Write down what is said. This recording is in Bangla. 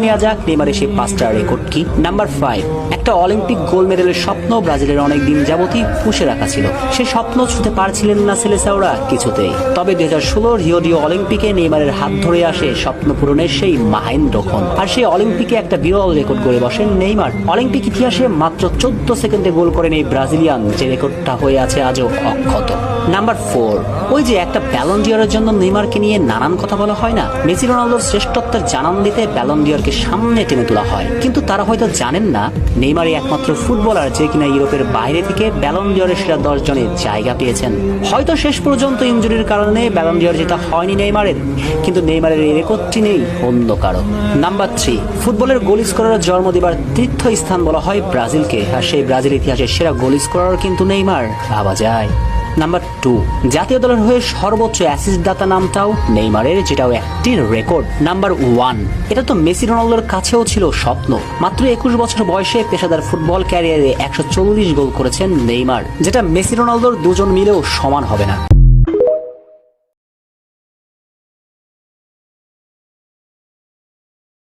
নেওয়া যাক নেইমারের সেই 5টা রেকর্ড কি। নাম্বার 5, একটা অলিম্পিক গোল্ড মেডেলের স্বপ্ন ব্রাজিলের অনেক দিন যাবতই পুষে রাখা ছিল। সেই স্বপ্ন ছুঁতে পারছিলেন না সেলেসাওরা কিছুতেই। তবে 2016 রিও ডি অলিম্পিকে নেইমারের হাত ধরে আসে স্বপ্ন পূরণের সেই মাহেন্দ্রক্ষণ। আর সেই অলিম্পিকে একটা বিরল রেকর্ড গড়ে বসেন নেইমার। অলিম্পিক ইতিহাসে মাত্র 14 সেকেন্ডে গোল করেন এই ব্রাজিলিয়ান, যে রেকর্ডটা হয়ে আছে আজও অক্ষত। নাম্বার 4, ওই যে একটা ব্যালন ডিওরের জন্য নেইমারকে নিয়ে নানান কথা বলা হয় না, মেসি রোনালদোর শ্রেষ্ঠত্বের জানান দিতে ব্যালন ডিওরকে সামনে টেনে তোলা হয়। কিন্তু তারা হয়তো জানেন না নেইমারই একমাত্র ফুটবলার যে কিনা ইউরোপের বাইরে থেকে ব্যালন ডিওরের সেরা 10 জনে জায়গা পেয়েছেন। হয়তো শেষ পর্যন্ত ইনজুরির কারণে ব্যালন ডিওর যেটা হয়নি নেইমারের, কিন্তু নেইমারের এই রেকর্ডটি নেই অন্য কারো। নাম্বার 3, ফুটবলের গোল স্কোরার জন্ম দেবার তীর্থ স্থান বলা হয় ব্রাজিলকে, আর সেই ব্রাজিল ইতিহাসের সেরা গোল স্কোরার কিন্তু নেইমার, ভাবা যায়। নাম্বার 2, জাতীয় দলের হয়ে সর্বোচ্চ অ্যাসিস্ট দাতা নামটাও নেইমারের, যেটাও একটি রেকর্ড। নাম্বার 1, এটা তো মেসি রোনালদোর কাছেও ছিল স্বপ্ন। মাত্র 21 বছর বয়সে পেশাদার ফুটবল ক্যারিয়ারে 140 গোল করেছেন নেইমার, যেটা মেসি রোনালদোর দুজন মিলেও সমান হবে না।